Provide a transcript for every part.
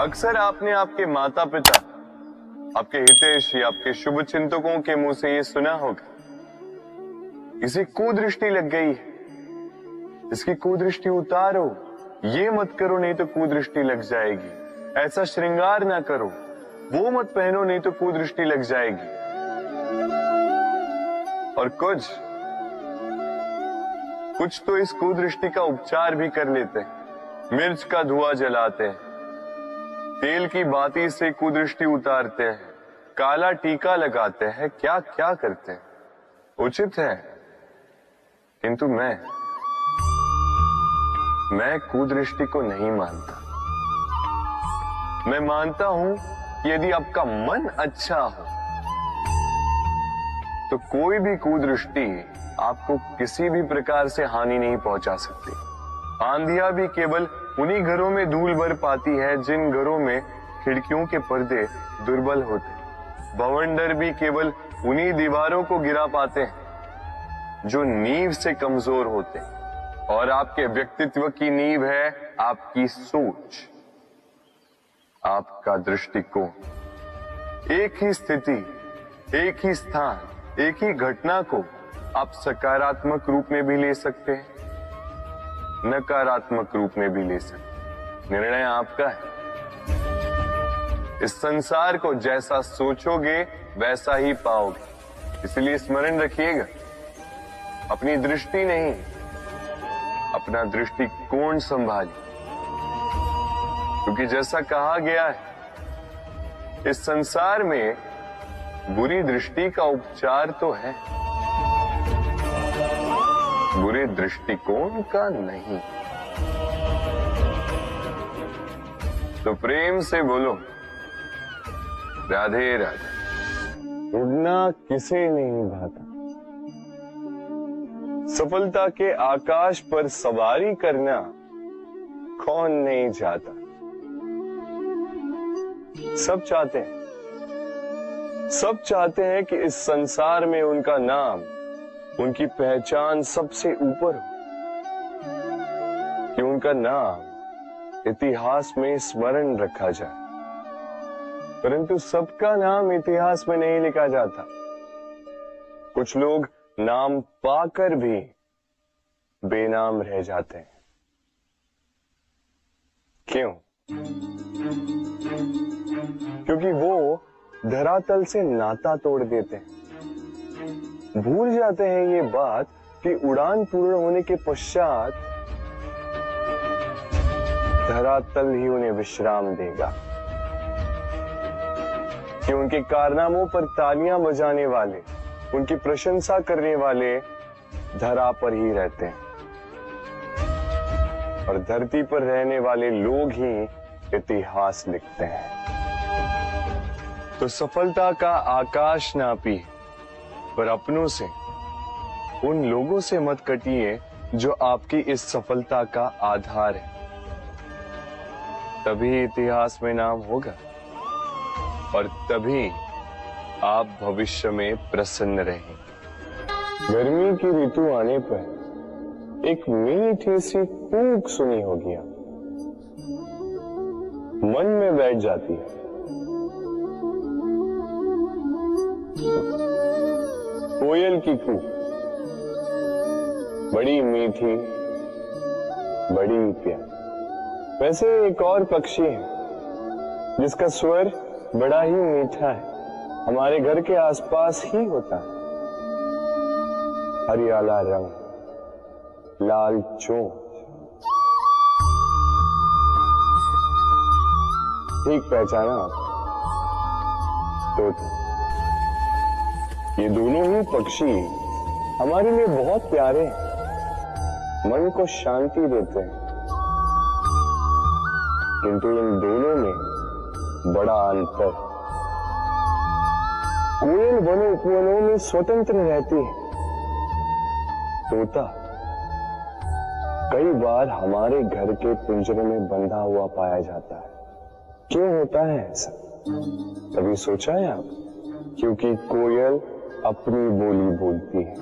अक्सर आपने आपके माता पिता, आपके हितैषी, आपके शुभ चिंतकों के मुंह से ये सुना होगा, इसे कुदृष्टि लग गई है, इसकी कुदृष्टि उतारो, ये मत करो नहीं तो कुदृष्टि लग जाएगी, ऐसा श्रृंगार ना करो, वो मत पहनो नहीं तो कुदृष्टि लग जाएगी। और कुछ तो इस कुदृष्टि का उपचार भी कर लेते हैं। मिर्च का धुआं जलाते हैं, तेल की बाती से कुदृष्टि उतारते हैं, काला टीका लगाते हैं, क्या क्या करते हैं। उचित है, किंतु मैं कुदृष्टि को नहीं मानता। मैं मानता हूं कि यदि आपका मन अच्छा हो तो कोई भी कुदृष्टि आपको किसी भी प्रकार से हानि नहीं पहुंचा सकती। आंधियां भी केवल उन्हीं घरों में धूल भर पाती है जिन घरों में खिड़कियों के पर्दे दुर्बल होते। बवंडर भी केवल उन्हीं दीवारों को गिरा पाते हैं जो नींव से कमजोर होते हैं। और आपके व्यक्तित्व की नींव है आपकी सोच, आपका दृष्टिकोण। एक ही स्थिति, एक ही स्थान, एक ही घटना को आप सकारात्मक रूप में भी ले सकते हैं, नकारात्मक रूप में भी ले सकते हैं। निर्णय आपका है। इस संसार को जैसा सोचोगे वैसा ही पाओगे। इसलिए स्मरण रखिएगा, अपनी दृष्टि नहीं, अपना दृष्टिकोण संभालिए। क्योंकि जैसा कहा गया है, इस संसार में बुरी दृष्टि का उपचार तो है, बुरे दृष्टिकोण का नहीं। तो प्रेम से बोलो, राधे राधे। उड़ना किसे नहीं भाता, सफलता के आकाश पर सवारी करना कौन नहीं चाहता। सब चाहते हैं कि इस संसार में उनका नाम, उनकी पहचान सबसे ऊपर हो, कि उनका नाम इतिहास में स्मरण रखा जाए। परंतु सबका नाम इतिहास में नहीं लिखा जाता। कुछ लोग नाम पाकर भी बेनाम रह जाते हैं। क्यों? क्योंकि वो धरातल से नाता तोड़ देते हैं। भूल जाते हैं ये बात कि उड़ान पूर्ण होने के पश्चात धरातल ही उन्हें विश्राम देगा, कि उनके कारनामों पर तालियां बजाने वाले, उनकी प्रशंसा करने वाले धरा पर ही रहते हैं, और धरती पर रहने वाले लोग ही इतिहास लिखते हैं। तो सफलता का आकाश नापी, पर अपनों से, उन लोगों से मत कटिए जो आपकी इस सफलता का आधार है। तभी इतिहास में नाम होगा, और तभी आप भविष्य में प्रसन्न रहेंगे। गर्मी की ऋतु आने पर एक मीठी सी कूक सुनी होगी, मन में बैठ जाती है। कोयल की कूक, बड़ी मीठी, बड़ी प्यारी। वैसे एक और पक्षी है जिसका स्वर बड़ा ही मीठा है, हमारे घर के आसपास ही होता है। हरियाला रंग, लाल चोंच, ठीक पहचाना तोता। ये दोनों ही पक्षी हमारे लिए बहुत प्यारे हैं, मन को शांति देते हैं। किंतु इन दोनों में बड़ा अंतर। कोयल वनों उपवनों में स्वतंत्र रहती है, तोता कई बार हमारे घर के पिंजरे में बंधा हुआ पाया जाता है। क्यों होता है ऐसा? कभी सोचा है आप? क्योंकि कोयल अपनी बोली बोलती है,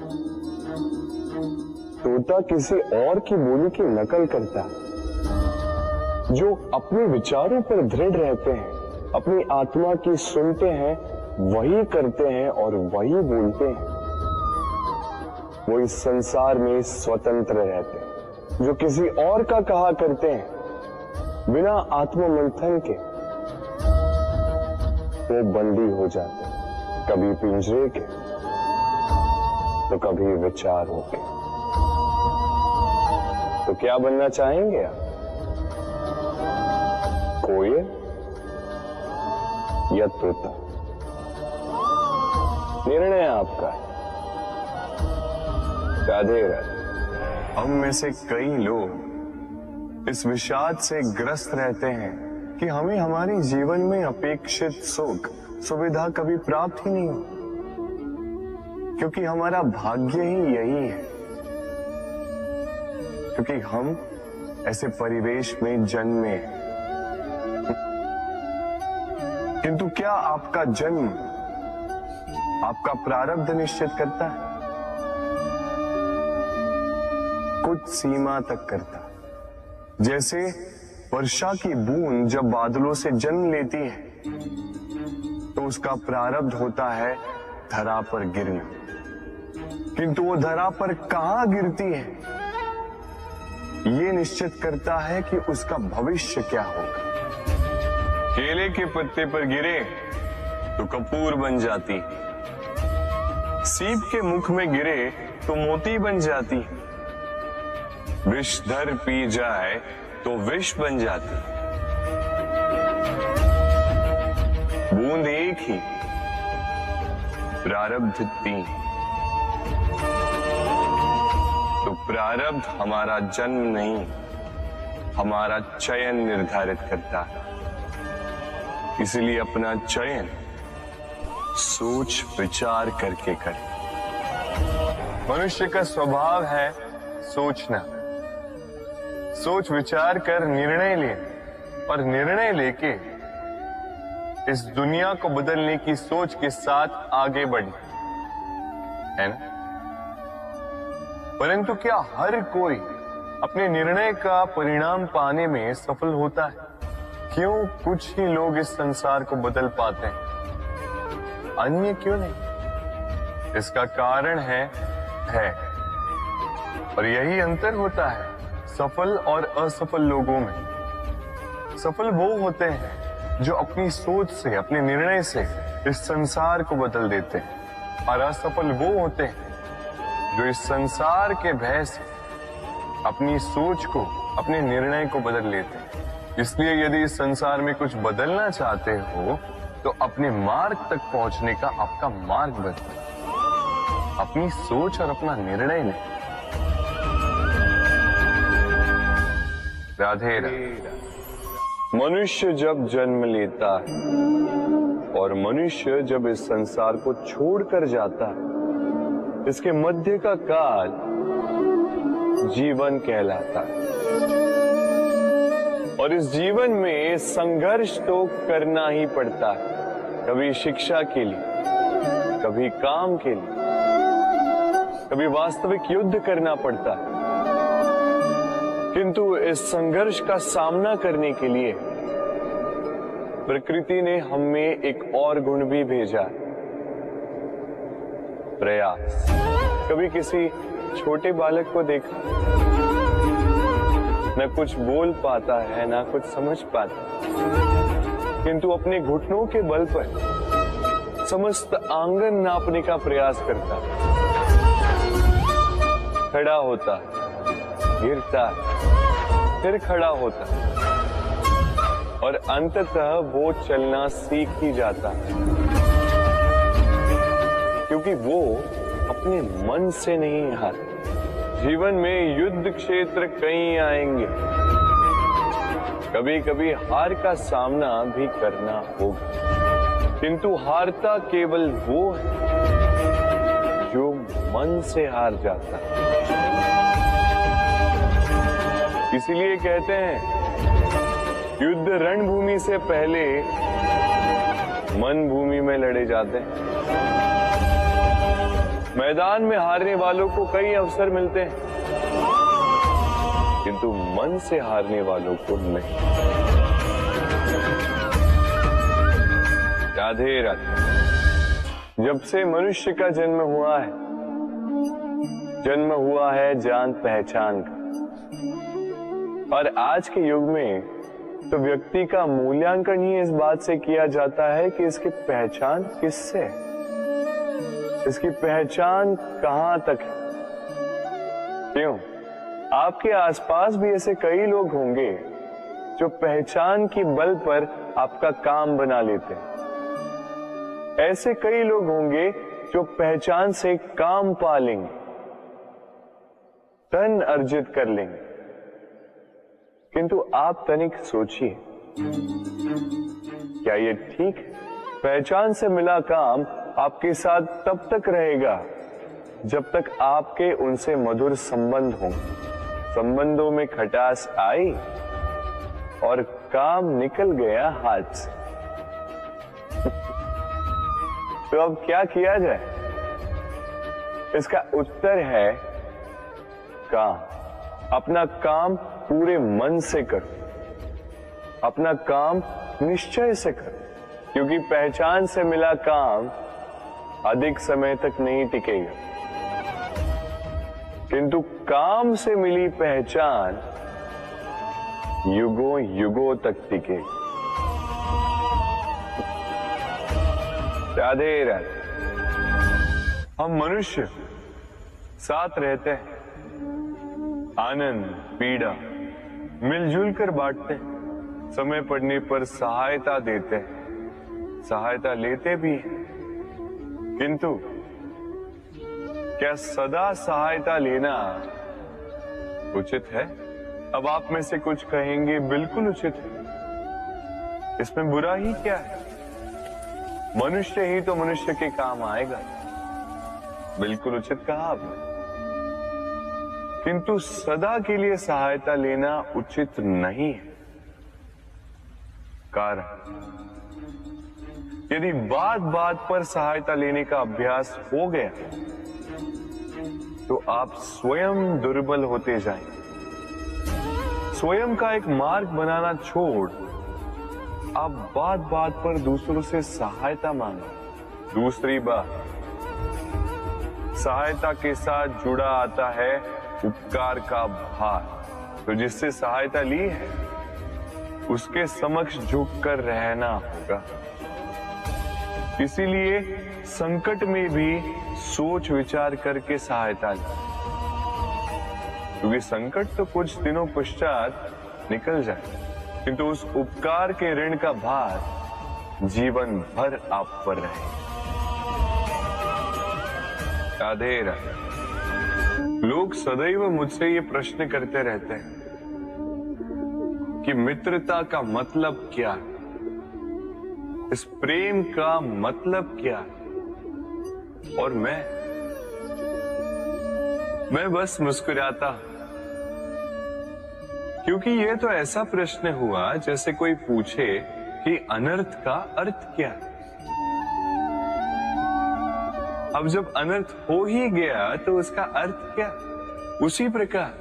तोता किसी और की बोली की नकल करता है। जो अपने विचारों पर दृढ़ रहते हैं, अपनी आत्मा की सुनते हैं, वही करते हैं और वही बोलते हैं, वो इस संसार में स्वतंत्र रहते हैं। जो किसी और का कहा करते हैं बिना आत्ममंथन के, वो बंदी हो जाते हैं, कभी पिंजरे के तो कभी विचारों के। तो क्या बनना चाहेंगे आप? कोयल या तोता? निर्णय आपका है। राधे राधे। हम में से कई लोग इस विषाद से ग्रस्त रहते हैं कि हमें हमारे जीवन में अपेक्षित सुख सुविधा कभी प्राप्त ही नहीं हो, क्योंकि हमारा भाग्य ही यही है, क्योंकि हम ऐसे परिवेश में जन्मे। किंतु क्या आपका जन्म आपका प्रारब्ध निश्चित करता है? कुछ सीमा तक करता। जैसे वर्षा की बूंद जब बादलों से जन्म लेती है तो उसका प्रारब्ध होता है धरा पर गिरना, किंतु वो धरा पर कहां गिरती है ये निश्चित करता है कि उसका भविष्य क्या होगा। केले के पत्ते पर गिरे तो कपूर बन जाती, सीप के मुख में गिरे तो मोती बन जाती, विषधर पी जाए तो विष बन जाती। बूंद एक ही, प्रारब्ध तीन। तो प्रारब्ध हमारा जन्म नहीं, हमारा चयन निर्धारित करता है। इसलिए अपना चयन सोच विचार करके करें। मनुष्य का स्वभाव है सोचना, सोच विचार कर निर्णय लेना, और निर्णय लेके इस दुनिया को बदलने की सोच के साथ आगे बढ़ना, है ना? परंतु क्या हर कोई अपने निर्णय का परिणाम पाने में सफल होता है? क्यों कुछ ही लोग इस संसार को बदल पाते हैं, अन्य क्यों नहीं? इसका कारण है और यही अंतर होता है सफल और असफल लोगों में। सफल वो होते हैं जो अपनी सोच से, अपने निर्णय से इस संसार को बदल देते हैं, और असफल वो होते हैं जो इस संसार के भय से अपनी सोच को, अपने निर्णय को बदल लेते हैं। इसलिए यदि इस संसार में कुछ बदलना चाहते हो तो अपने मार्ग तक पहुंचने का आपका मार्ग बदलो, अपनी सोच और अपना निर्णय लें। राधे राधे। मनुष्य जब जन्म लेता है और मनुष्य जब इस संसार को छोड़कर जाता है, इसके मध्य का काल जीवन कहलाता है। और इस जीवन में संघर्ष तो करना ही पड़ता है, कभी शिक्षा के लिए, कभी काम के लिए, कभी वास्तविक युद्ध करना पड़ता है। किंतु इस संघर्ष का सामना करने के लिए प्रकृति ने हम में एक और गुण भी भेजा, प्रयास। कभी किसी छोटे बालक को देखा, न कुछ बोल पाता है, ना कुछ समझ पाता, किंतु अपने घुटनों के बल पर समस्त आंगन नापने का प्रयास करता, खड़ा होता, गिरता, फिर खड़ा होता, और अंततः वो चलना सीख ही जाता, क्योंकि वो अपने मन से नहीं हारता। जीवन में युद्ध क्षेत्र कई आएंगे, कभी कभी हार का सामना भी करना होगा, किंतु हारता केवल वो है जो मन से हार जाता है। इसीलिए कहते हैं युद्ध रणभूमि से पहले मन भूमि में लड़े जाते हैं। मैदान में हारने वालों को कई अवसर मिलते हैं, किंतु मन से हारने वालों को नहीं। राधे राधे। जब से मनुष्य का जन्म हुआ है जान पहचान का, और आज के युग में तो व्यक्ति का मूल्यांकन ही इस बात से किया जाता है कि इसकी पहचान किससे है, इसकी पहचान कहां तक है। क्यों? आपके आसपास भी ऐसे कई लोग होंगे जो पहचान की बल पर आपका काम बना लेते हैं। ऐसे कई लोग होंगे जो पहचान से काम पा लेंगे, धन अर्जित कर लेंगे। किंतु आप तनिक सोचिए, क्या ये ठीक है? पहचान से मिला काम आपके साथ तब तक रहेगा जब तक आपके उनसे मधुर संबंध हों, संबंधों में खटास आई और काम निकल गया हाथ से। तो अब क्या किया जाए? इसका उत्तर है काम। अपना काम पूरे मन से करो, अपना काम निश्चय से करो, क्योंकि पहचान से मिला काम अधिक समय तक नहीं टिकेगा, किंतु काम से मिली पहचान युगों युगों तक टिकेगी। राधे राधे। हम मनुष्य साथ रहते हैं, आनंद पीड़ा मिलजुल कर बांटते हैं, समय पड़ने पर सहायता देते हैं, सहायता लेते भी हैं। किंतु क्या सदा सहायता लेना उचित है? अब आप में से कुछ कहेंगे बिल्कुल उचित है, इसमें बुरा ही क्या है? मनुष्य ही तो मनुष्य के काम आएगा। बिल्कुल उचित कहा आपने। किंतु सदा के लिए सहायता लेना उचित नहीं है। कारण, यदि बात बात पर सहायता लेने का अभ्यास हो गया तो आप स्वयं दुर्बल होते जाएंगे। स्वयं का एक मार्ग बनाना छोड़ आप बात बात पर दूसरों से सहायता मांगो। दूसरी बात, सहायता के साथ जुड़ा आता है उपकार का भार। तो जिससे सहायता ली है उसके समक्ष झुककर रहना होगा। इसीलिए संकट में भी सोच विचार करके सहायता ली, क्योंकि संकट तो कुछ दिनों पश्चात निकल जाए, किंतु उस उपकार के ऋण का भार जीवन भर आप पर रहे। राधे राधे। लोग सदैव मुझसे ये प्रश्न करते रहते हैं कि मित्रता का मतलब क्या है, इस प्रेम का मतलब क्या है? और मैं बस मुस्कुराता हूं, क्योंकि यह तो ऐसा प्रश्न हुआ जैसे कोई पूछे कि अनर्थ का अर्थ क्या है। अब जब अनर्थ हो ही गया तो उसका अर्थ क्या? उसी प्रकार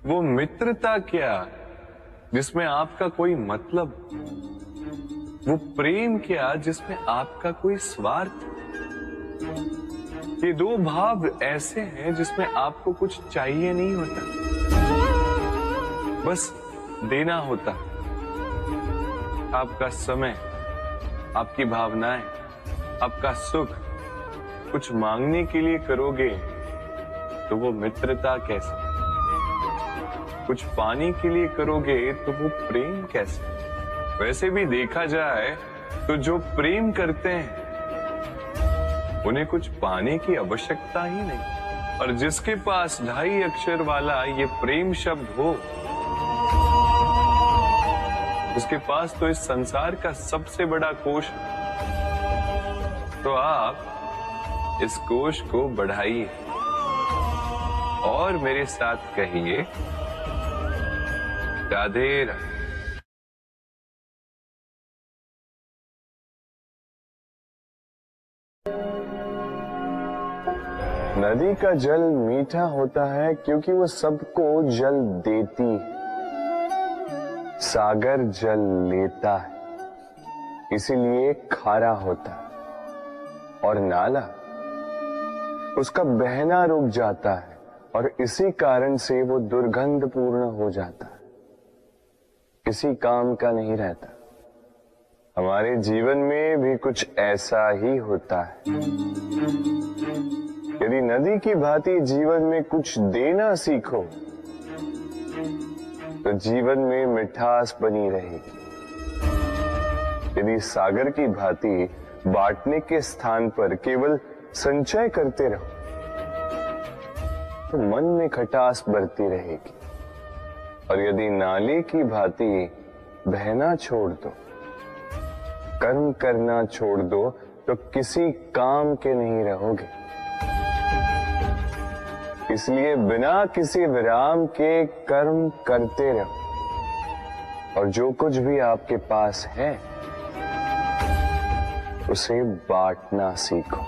वो मित्रता क्या जिसमें आपका कोई मतलब, वो प्रेम क्या जिसमें आपका कोई स्वार्थ। ये दो भाव ऐसे हैं जिसमें आपको कुछ चाहिए नहीं होता, बस देना होता। आपका समय, आपकी भावनाएं, आपका सुख कुछ मांगने के लिए करोगे तो वो मित्रता कैसे? कुछ पाने के लिए करोगे तो वो प्रेम कैसे? वैसे भी देखा जाए तो जो प्रेम करते हैं उन्हें कुछ पाने की आवश्यकता ही नहीं, और जिसके पास 2.5 अक्षर वाला ये प्रेम शब्द हो, उसके पास तो इस संसार का सबसे बड़ा कोश। तो आप इस कोश को बढ़ाइए और मेरे साथ कहिए, राधे राधे। नदी का जल मीठा होता है क्योंकि वो सबको जल देती है। सागर जल लेता है, इसीलिए खारा होता है। और नाला उसका बहना रुक जाता है और इसी कारण से वो दुर्गंधपूर्ण हो जाता है, किसी काम का नहीं रहता। हमारे जीवन में भी कुछ ऐसा ही होता है। यदि नदी की भांति जीवन में कुछ देना सीखो तो जीवन में मिठास बनी रहेगी। यदि सागर की भांति बांटने के स्थान पर केवल संचय करते रहो तो मन में खटास बढ़ती रहेगी। और यदि नाले की भांति बहना छोड़ दो, कर्म करना छोड़ दो तो किसी काम के नहीं रहोगे। इसलिए बिना किसी विराम के कर्म करते रहो और जो कुछ भी आपके पास है उसे बांटना सीखो।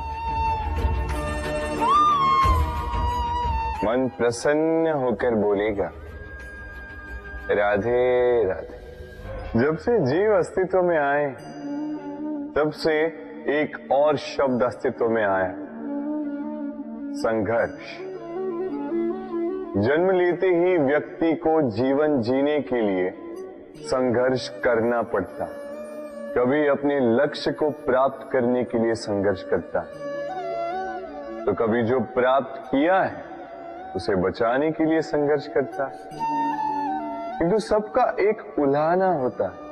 मन प्रसन्न होकर बोलेगा, राधे राधे। जब से जीव अस्तित्व में आए तब से एक और शब्द अस्तित्व में आया, संघर्ष। जन्म लेते ही व्यक्ति को जीवन जीने के लिए संघर्ष करना पड़ता। कभी अपने लक्ष्य को प्राप्त करने के लिए संघर्ष करता है, तो कभी जो प्राप्त किया है उसे बचाने के लिए संघर्ष करता है। किंतु सबका एक उलाहना होता है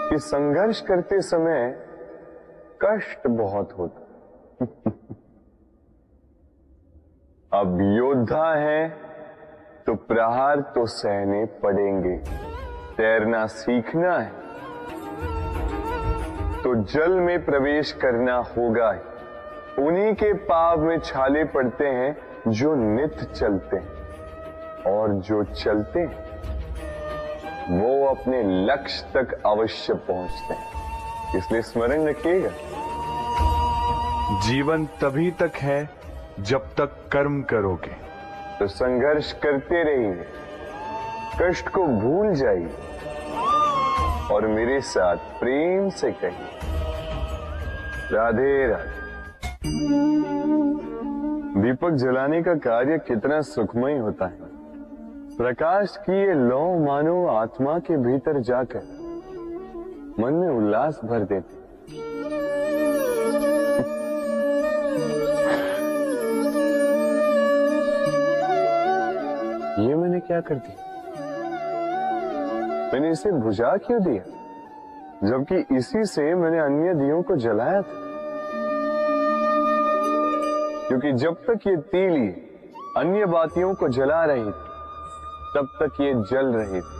कि संघर्ष करते समय कष्ट बहुत होता। अब योद्धा है तो प्रहार तो सहने पड़ेंगे। तैरना सीखना है तो जल में प्रवेश करना होगा ही। उन्हीं के पाव में छाले पड़ते हैं जो नित्य चलते हैं, और जो चलते हैं वो अपने लक्ष्य तक अवश्य पहुंचते हैं। इसलिए स्मरण रखिएगा, जीवन तभी तक है जब तक कर्म करोगे। तो संघर्ष करते रहिए, कष्ट को भूल जाइए और मेरे साथ प्रेम से कहिए, राधे राधे। दीपक जलाने का कार्य कितना सुखमय होता है। प्रकाश की ये लौ मानो आत्मा के भीतर जाकर मन में उल्लास भर देती। ये मैंने क्या कर दिया? मैंने इसे बुझा क्यों दिया, जबकि इसी से मैंने अन्य दियों को जलाया था। क्योंकि जब तक ये तीली अन्य बातियों को जला रही थी तब तक ये जल रही थी,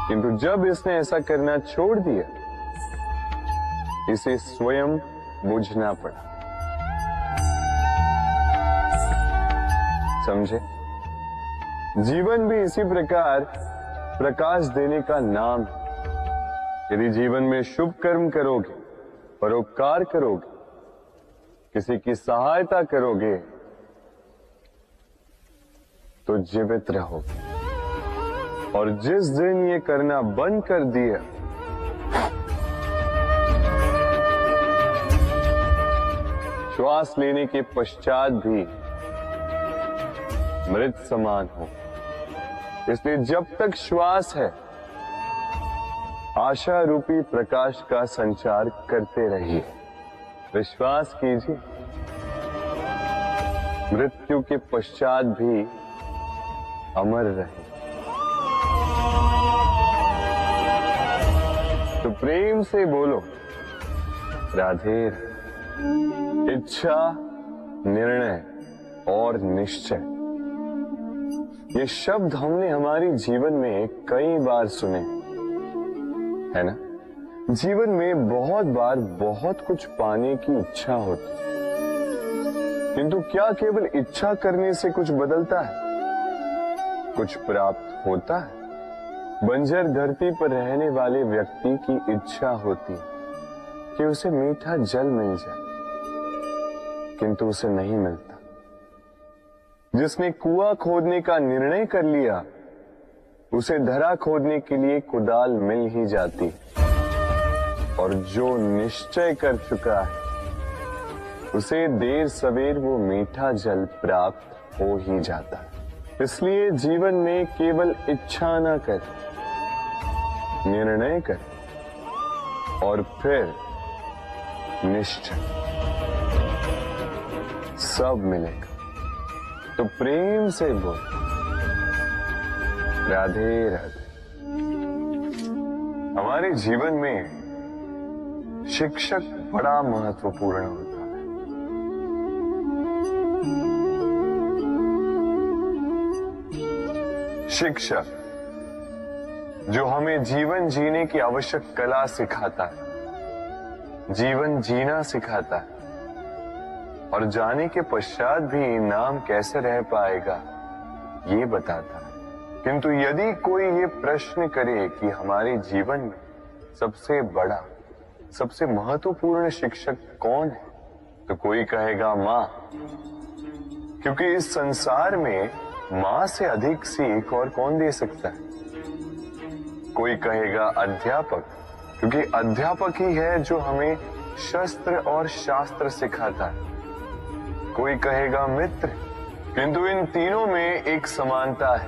किंतु जब इसने ऐसा करना छोड़ दिया इसे स्वयं बुझना पड़ा। समझे? जीवन भी इसी प्रकार प्रकाश देने का नाम है। यदि जीवन में शुभ कर्म करोगे, परोपकार करोगे, किसी की सहायता करोगे तो जीवित रहोगे। और जिस दिन ये करना बंद कर दिया श्वास लेने के पश्चात भी मृत समान हो। इसलिए जब तक श्वास है आशा रूपी प्रकाश का संचार करते रहिए। विश्वास कीजिए, मृत्यु के पश्चात भी अमर रहे। तो प्रेम से बोलो, राधे। इच्छा, निर्णय और निश्चय, ये शब्द हमने हमारी जीवन में कई बार सुने, है ना? जीवन में बहुत बार बहुत कुछ पाने की इच्छा होती, किंतु क्या केवल इच्छा करने से कुछ बदलता है? कुछ प्राप्त होता है? बंजर धरती पर रहने वाले व्यक्ति की इच्छा होती कि उसे मीठा जल मिल जाए, किंतु उसे नहीं मिलता। जिसने कुआं खोदने का निर्णय कर लिया, उसे धरा खोदने के लिए कुदाल मिल ही जाती। और जो निश्चय कर चुका है, उसे देर सवेर वो मीठा जल प्राप्त हो ही जाता है। इसलिए जीवन में केवल इच्छा न कर, निर्णय कर और फिर निश्चय, सब मिलेगा। तो प्रेम से बोल, राधे राधे। हमारे जीवन में शिक्षक बड़ा महत्वपूर्ण होता है। शिक्षक जो हमें जीवन जीने की आवश्यक कला सिखाता है, जीवन जीना सिखाता है और जाने के पश्चात भी नाम कैसे रह पाएगा ये बताता है। किंतु यदि कोई ये प्रश्न करे कि हमारे जीवन में सबसे बड़ा, सबसे महत्वपूर्ण शिक्षक कौन है, तो कोई कहेगा मां, क्योंकि इस संसार में मां से अधिक सीख और कौन दे सकता है। कोई कहेगा अध्यापक, क्योंकि अध्यापक ही है जो हमें शस्त्र और शास्त्र सिखाता है। कोई कहेगा मित्र, किंतु इन तीनों में एक समानता है,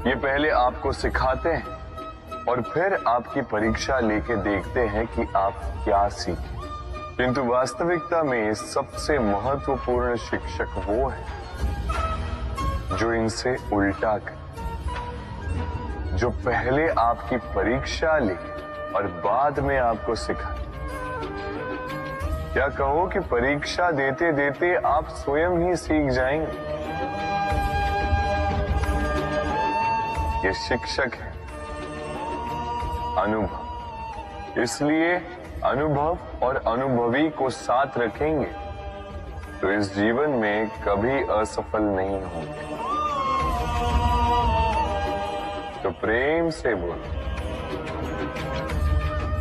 ये पहले आपको सिखाते हैं और फिर आपकी परीक्षा लेके देखते हैं कि आप क्या सीखे। किंतु वास्तविकता में सबसे महत्वपूर्ण शिक्षक वो है जो इनसे उल्टा करे, जो पहले आपकी परीक्षा ले और बाद में आपको सिखाए। क्या कहो कि परीक्षा देते देते आप स्वयं ही सीख जाएंगे। ये शिक्षक है अनुभव। इसलिए अनुभव और अनुभवी को साथ रखेंगे तो इस जीवन में कभी असफल नहीं होंगे। तो प्रेम से बोलो,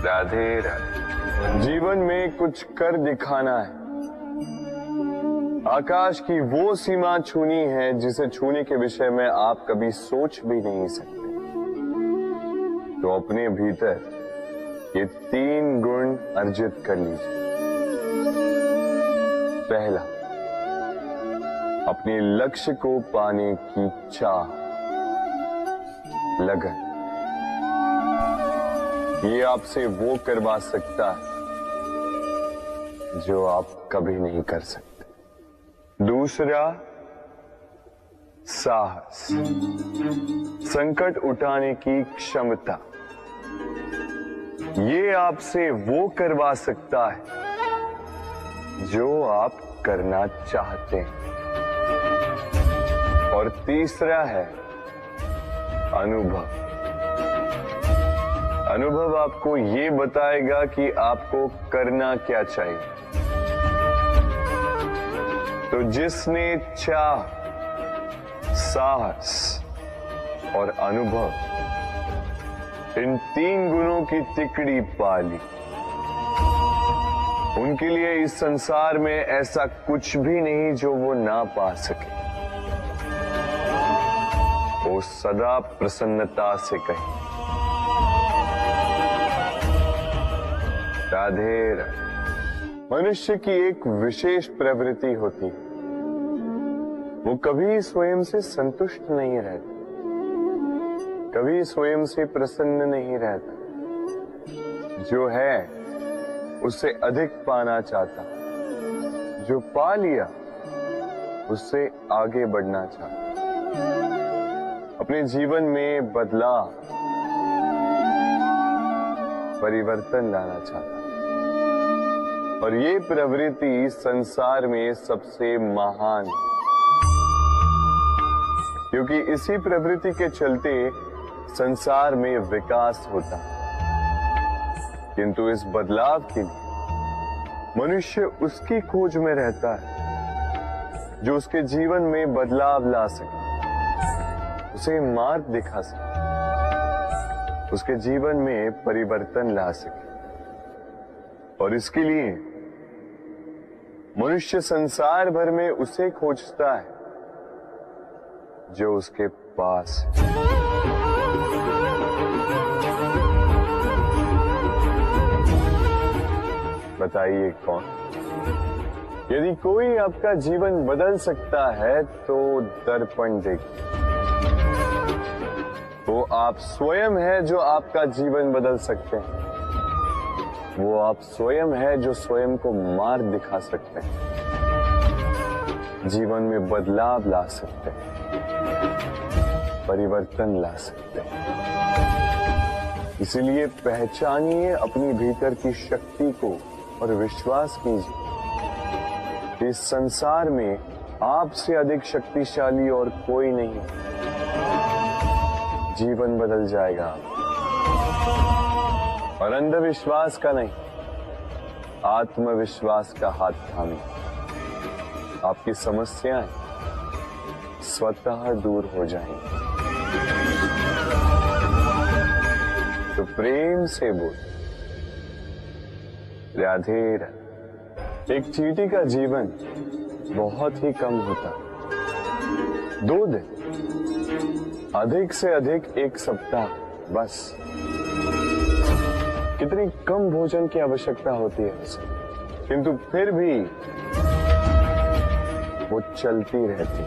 राधे राधे। जीवन में कुछ कर दिखाना है। आकाश की वो सीमा छूनी है जिसे छूने के विषय में आप कभी सोच भी नहीं सकते। तो अपने भीतर ये 3 गुण अर्जित कर लीजिए। पहला, अपने लक्ष्य को पाने की चाह, लगन। ये आपसे वो करवा सकता है जो आप कभी नहीं कर सकते। दूसरा, साहस, संकट उठाने की क्षमता। ये आपसे वो करवा सकता है जो आप करना चाहते हैं। और तीसरा है अनुभव। अनुभव आपको ये बताएगा कि आपको करना क्या चाहिए। तो जिसने चाह, साहस और अनुभव, इन 3 गुणों की तिकड़ी पा ली, उनके लिए इस संसार में ऐसा कुछ भी नहीं जो वो ना पा सके। वो सदा प्रसन्नता से कहे, राधे राधे। मनुष्य की एक विशेष प्रवृत्ति होती है, वो कभी स्वयं से संतुष्ट नहीं रहता, कभी स्वयं से प्रसन्न नहीं रहता। जो है उससे अधिक पाना चाहता, जो पा लिया उससे आगे बढ़ना चाहता, अपने जीवन में बदलाव, परिवर्तन लाना चाहता। और ये प्रवृत्ति संसार में सबसे महान, क्योंकि इसी प्रवृत्ति के चलते संसार में विकास होता है। किंतु इस बदलाव के लिए मनुष्य उसकी खोज में रहता है जो उसके जीवन में बदलाव ला सके, उसे मार्ग दिखा सके, उसके जीवन में परिवर्तन ला सके। और इसके लिए मनुष्य संसार भर में उसे खोजता है जो उसके पास है। बताइए कौन? यदि कोई आपका जीवन बदल सकता है तो दर्पण देखिए। वो आप स्वयं है जो आपका जीवन बदल सकते हैं। वो आप स्वयं है जो स्वयं को मार्ग दिखा सकते हैं, जीवन में बदलाव ला सकते हैं, परिवर्तन ला सकते हैं। इसीलिए पहचानिए अपनी भीतर की शक्ति को और विश्वास कीजिए इस संसार में आपसे अधिक शक्तिशाली और कोई नहीं है। जीवन बदल जाएगा और अंधविश्वास का नहीं, आत्मविश्वास का हाथ थामिए। आपकी समस्याएं स्वतः दूर हो जाएंगी। तो प्रेम से बोल, राधे राधे। एक चींटी का जीवन बहुत ही कम होता, 2 दिन, अधिक से अधिक 1 सप्ताह, बस। कितनी कम भोजन की आवश्यकता होती है उसे, किंतु फिर भी वो चलती रहती,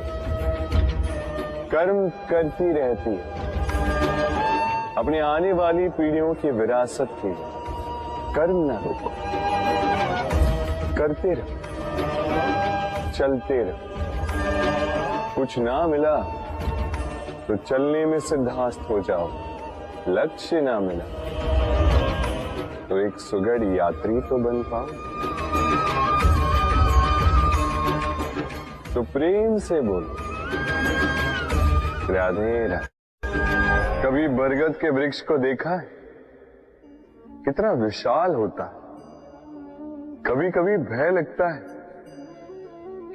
कर्म करती रहती है, अपनी आने वाली पीढ़ियों की विरासत के लिए। कर्म ना रुको, करते रहो, चलते रहो। कुछ ना मिला तो चलने में सिद्धांत हो जाओ, लक्ष्य ना मिला तो एक सुगढ़ यात्री तो बन पाओ। तो प्रेम से बोलो, राधे राधे। कभी बरगद के वृक्ष को देखा है? कितना विशाल होता है। कभी कभी भय लगता है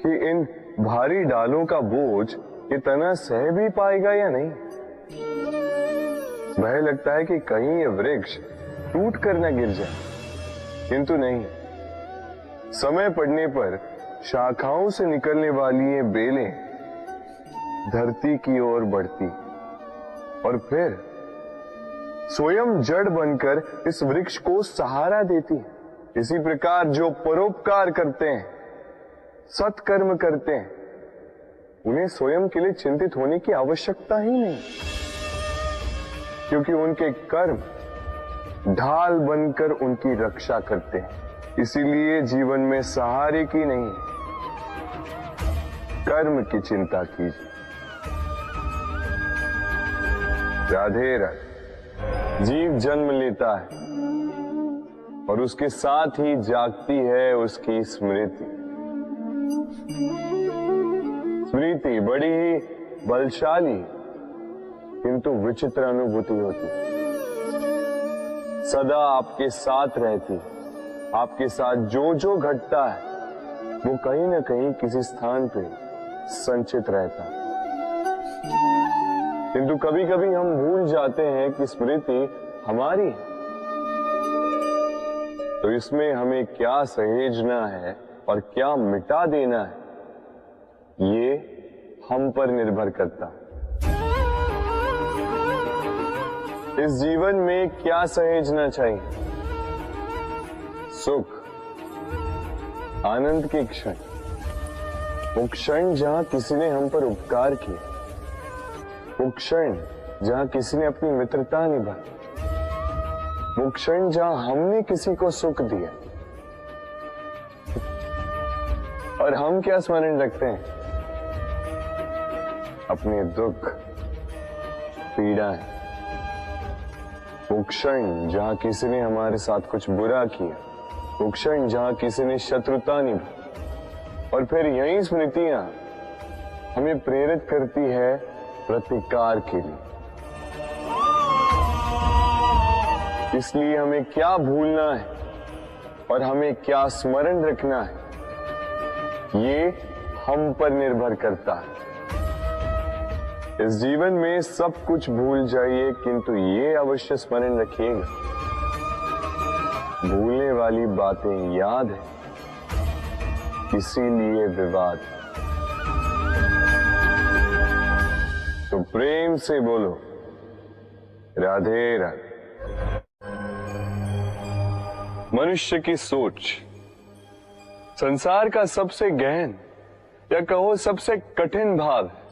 कि इन भारी डालों का बोझ ये तना सह भी पाएगा या नहीं। भय लगता है कि कहीं ये वृक्ष टूट कर न गिर जाए, किंतु नहीं। समय पड़ने पर शाखाओं से निकलने वाली ये बेलें धरती की ओर बढ़ती और फिर स्वयं जड़ बनकर इस वृक्ष को सहारा देती है। इसी प्रकार जो परोपकार करते हैं, सत्कर्म करते हैं, उन्हें स्वयं के लिए चिंतित होने की आवश्यकता ही नहीं, क्योंकि उनके कर्म ढाल बनकर उनकी रक्षा करते हैं। इसीलिए जीवन में सहारे की नहीं, कर्म की चिंता कीजिए। राधे राधे। जीव जन्म लेता है और उसके साथ ही जागती है उसकी स्मृति। स्मृति बड़ी ही बलशाली किंतु विचित्र अनुभूति होती, सदा आपके साथ रहती। आपके साथ जो जो घटता है वो कहीं ना कहीं किसी स्थान पे संचित रहता है। किंतु कभी कभी हम भूल जाते हैं कि स्मृति हमारी है, तो इसमें हमें क्या सहेजना है और क्या मिटा देना है, ये हम पर निर्भर करता है। इस जीवन में क्या सहेजना चाहिए? सुख, आनंद के क्षण, वो क्षण जहां किसी ने हम पर उपकार किया, वो क्षण जहां किसी ने अपनी मित्रता निभाई, वो क्षण जहां हमने किसी को सुख दिया। और हम क्या स्मरण रखते हैं? अपने दुख, पीड़ाएं। वो क्षण जहां किसी ने हमारे साथ कुछ बुरा किया, वो क्षण जहां किसी ने शत्रुता निभाई। और फिर यही स्मृतियां हमें प्रेरित करती है प्रतिकार के लिए। इसलिए हमें क्या भूलना है और हमें क्या स्मरण रखना है, ये हम पर निर्भर करता है। इस जीवन में सब कुछ भूल जाइए, किंतु ये अवश्य स्मरण रखिएगा, भूलने वाली बातें याद है, इसीलिए विवाद। तो प्रेम से बोलो राधे राधे। मनुष्य की सोच संसार का सबसे गहन या कहो सबसे कठिन भाव है।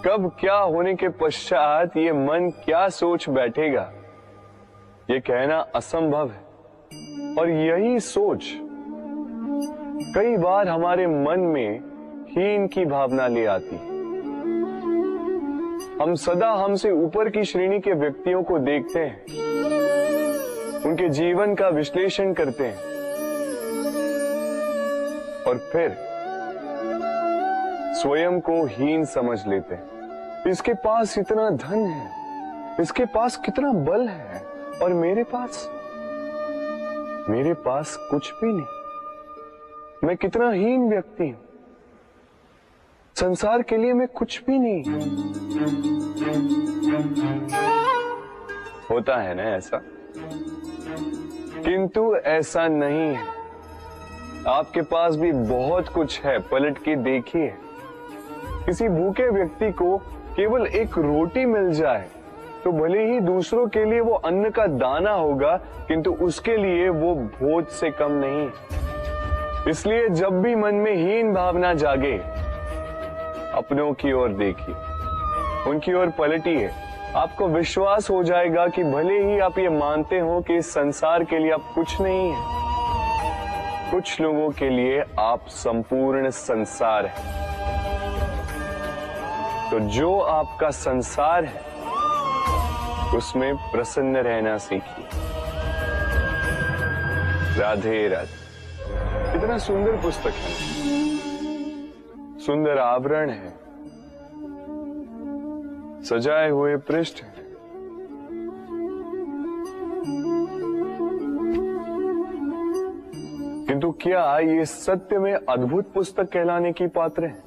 कब क्या होने के पश्चात ये मन क्या सोच बैठेगा, ये कहना असंभव है। और यही सोच कई बार हमारे मन में हीन की भावना ले आती है। हम सदा हमसे ऊपर की श्रेणी के व्यक्तियों को देखते हैं, उनके जीवन का विश्लेषण करते हैं और फिर स्वयं को हीन समझ लेते हैं। इसके पास इतना धन है, इसके पास कितना बल है, और मेरे पास कुछ भी नहीं। मैं कितना हीन व्यक्ति हूं, संसार के लिए मैं कुछ भी नहीं। होता है ना ऐसा, किंतु ऐसा नहीं है। आपके पास भी बहुत कुछ है, पलट के देखिए। किसी भूखे व्यक्ति को केवल एक रोटी मिल जाए तो भले ही दूसरों के लिए वो अन्न का दाना होगा, किंतु उसके लिए वो भोज से कम नहीं। इसलिए जब भी मन में हीन भावना जागे, अपनों की ओर देखिए, उनकी ओर पलटिए। आपको विश्वास हो जाएगा कि भले ही आप ये मानते हो कि इस संसार के लिए आप कुछ नहीं है, कुछ लोगों के लिए आप संपूर्ण संसार है। तो जो आपका संसार है उसमें प्रसन्न रहना सीखिए। राधे राधे। इतना सुंदर पुस्तक है, सुंदर आवरण है, सजाए हुए पृष्ठ है। किंतु क्या ये सत्य में अद्भुत पुस्तक कहलाने की पात्र है?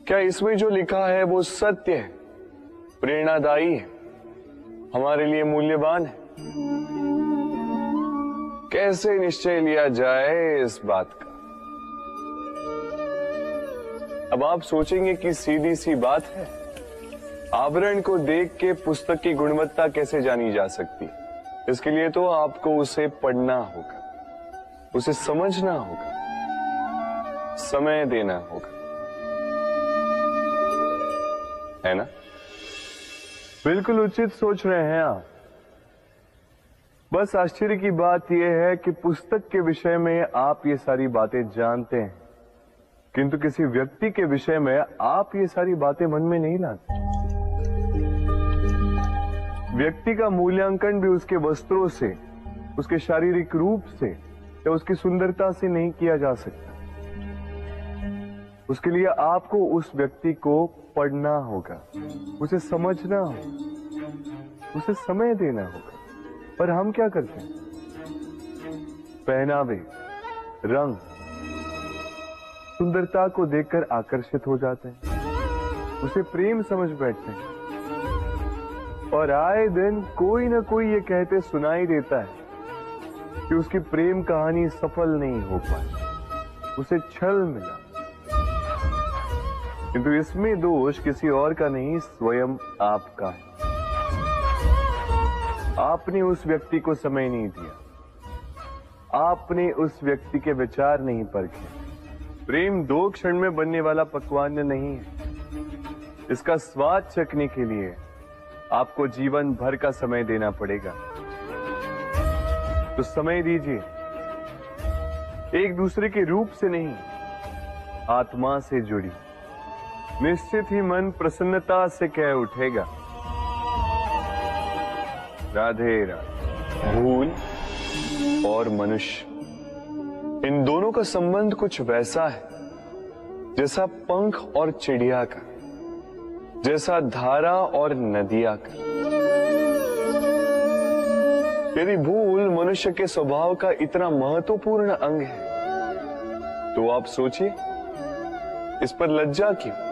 क्या इसमें जो लिखा है वो सत्य है, प्रेरणादायी है, हमारे लिए मूल्यवान है? कैसे निश्चय लिया जाए इस बात का? अब आप सोचेंगे कि सीधी सी बात है, आवरण को देख के पुस्तक की गुणवत्ता कैसे जानी जा सकती है? इसके लिए तो आपको उसे पढ़ना होगा, उसे समझना होगा, समय देना होगा, है ना? बिल्कुल उचित सोच रहे हैं आप। बस आश्चर्य की बात यह है कि पुस्तक के विषय में आप ये सारी बातें जानते हैं, किंतु किसी व्यक्ति के विषय में आप ये सारी बातें मन में नहीं लाते। व्यक्ति का मूल्यांकन भी उसके वस्त्रों से, उसके शारीरिक रूप से या उसकी सुंदरता से नहीं किया जा सकता। उसके लिए आपको उस व्यक्ति को पढ़ना होगा, उसे समझना होगा, उसे समय देना होगा। पर हम क्या करते हैं? पहनावे, रंग, सुंदरता को देखकर आकर्षित हो जाते हैं, उसे प्रेम समझ बैठते हैं, और आए दिन कोई ना कोई ये कहते सुनाई देता है कि उसकी प्रेम कहानी सफल नहीं हो पाई, उसे छल मिला। किंतु इसमें दोष किसी और का नहीं, स्वयं आपका है। आपने उस व्यक्ति को समय नहीं दिया, आपने उस व्यक्ति के विचार नहीं परखे। प्रेम 2 क्षण में बनने वाला पकवान नहीं है। इसका स्वाद चखने के लिए आपको जीवन भर का समय देना पड़ेगा। तो समय दीजिए, एक दूसरे के रूप से नहीं, आत्मा से जुड़ी। निश्चित ही मन प्रसन्नता से कह उठेगा राधे राधे। भूल और मनुष्य, इन दोनों का संबंध कुछ वैसा है जैसा पंख और चिड़िया का, जैसा धारा और नदिया का। यदि भूल मनुष्य के स्वभाव का इतना महत्वपूर्ण अंग है तो आप सोचिए, इस पर लज्जा क्यों?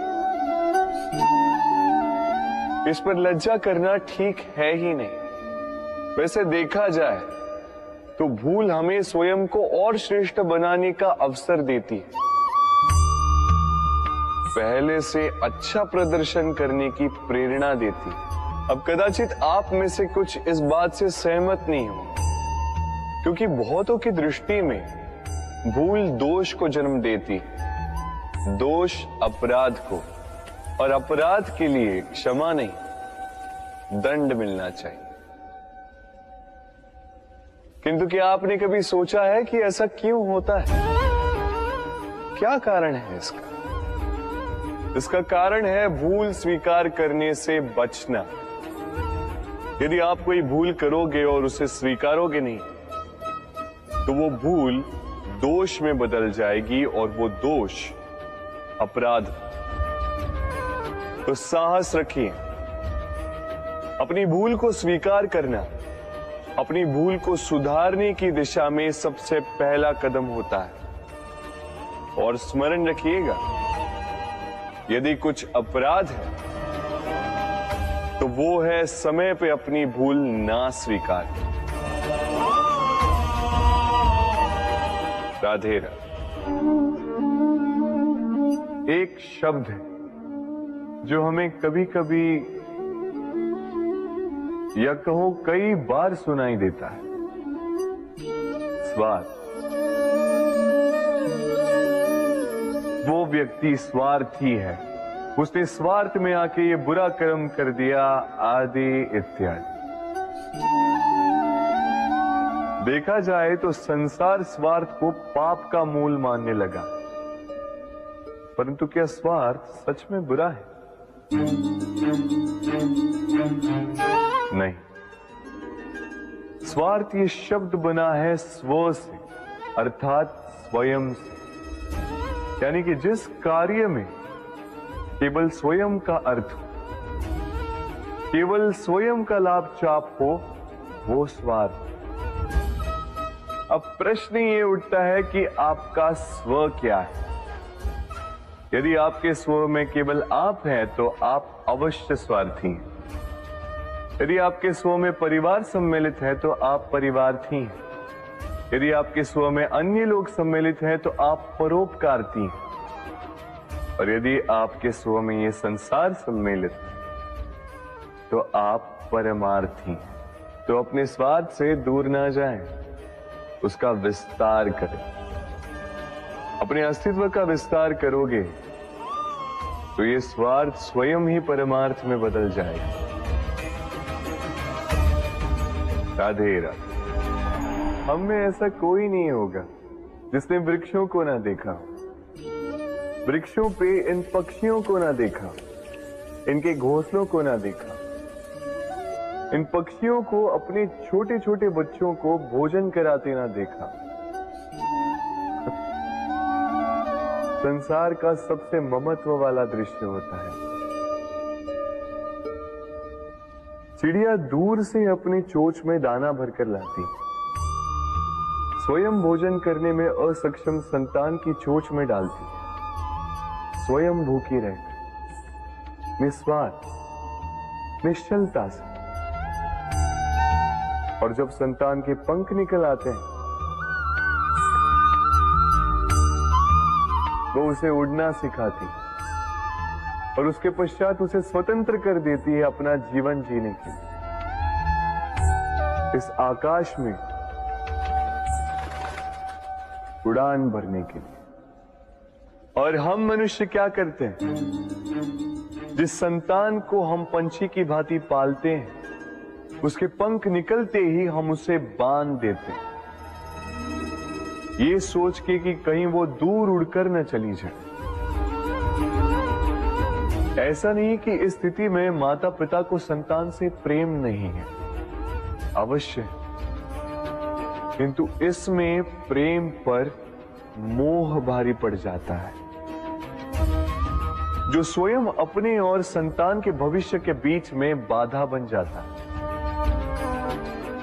इस पर लज्जा करना ठीक है ही नहीं। वैसे देखा जाए तो भूल हमें स्वयं को और श्रेष्ठ बनाने का अवसर देती है, पहले से अच्छा प्रदर्शन करने की प्रेरणा देती है। अब कदाचित आप में से कुछ इस बात से सहमत नहीं हो, क्योंकि बहुतों की दृष्टि में भूल दोष को जन्म देती है, दोष अपराध को, और अपराध के लिए क्षमा नहीं, दंड मिलना चाहिए। किंतु क्या आपने कभी सोचा है कि ऐसा क्यों होता है? क्या कारण है इसका? इसका कारण है भूल स्वीकार करने से बचना। यदि आप कोई भूल करोगे और उसे स्वीकारोगे नहीं, तो वो भूल दोष में बदल जाएगी और वो दोष अपराध। तो साहस रखिए, अपनी भूल को स्वीकार करना अपनी भूल को सुधारने की दिशा में सबसे पहला कदम होता है। और स्मरण रखिएगा, यदि कुछ अपराध है तो वो है समय पे अपनी भूल ना स्वीकार। राधे राधे। एक शब्द है जो हमें कभी कभी या कहो कई बार सुनाई देता है, स्वार्थ। वो व्यक्ति स्वार्थी है, उसने स्वार्थ में आके ये बुरा कर्म कर दिया, आदि इत्यादि। देखा जाए तो संसार स्वार्थ को पाप का मूल मानने लगा, परंतु क्या स्वार्थ सच में बुरा है? नहीं। स्वार्थ ये शब्द बना है स्व से, अर्थात स्वयं से। यानी कि जिस कार्य में केवल स्वयं का अर्थ हो, केवल स्वयं का लाभ चाप हो, वो स्वार्थ। अब प्रश्न ये उठता है कि आपका स्व क्या है? यदि आपके स्व में केवल आप हैं तो आप अवश्य स्वार्थी हैं। यदि आपके स्व में परिवार सम्मिलित है तो आप परिवार्थी हैं। यदि आपके स्व में अन्य लोग सम्मिलित हैं तो आप परोपकारती हैं। और यदि आपके स्व में ये संसार सम्मिलित है तो आप परमार्थी हैं। तो अपने स्वार्थ से दूर ना जाएं, उसका विस्तार करें। अपने अस्तित्व का विस्तार करोगे तो ये स्वार्थ स्वयं ही परमार्थ में बदल जाएगा। राधे राधे। हम में ऐसा कोई नहीं होगा जिसने वृक्षों को ना देखा, वृक्षों पे इन पक्षियों को ना देखा, इनके घोंसलों को ना देखा, इन पक्षियों को अपने छोटे छोटे बच्चों को भोजन कराते ना देखा। संसार का सबसे ममत्व वाला दृश्य होता है। चिड़िया दूर से अपनी चोंच में दाना भरकर लाती, स्वयं भोजन करने में असक्षम संतान की चोंच में डालती, स्वयं भूखी रहकर निस्वार्थ निश्चलता से। और जब संतान के पंख निकल आते हैं, वो उसे उड़ना सिखाती और उसके पश्चात उसे स्वतंत्र कर देती है अपना जीवन जीने के लिए, इस आकाश में उड़ान भरने के लिए। और हम मनुष्य क्या करते हैं? जिस संतान को हम पंछी की भांति पालते हैं, उसके पंख निकलते ही हम उसे बांध देते हैं, ये सोच के कि कहीं वो दूर उड़कर न चली जाए। ऐसा नहीं कि इस स्थिति में माता पिता को संतान से प्रेम नहीं है, अवश्य, किंतु इसमें प्रेम पर मोह भारी पड़ जाता है, जो स्वयं अपने और संतान के भविष्य के बीच में बाधा बन जाता है।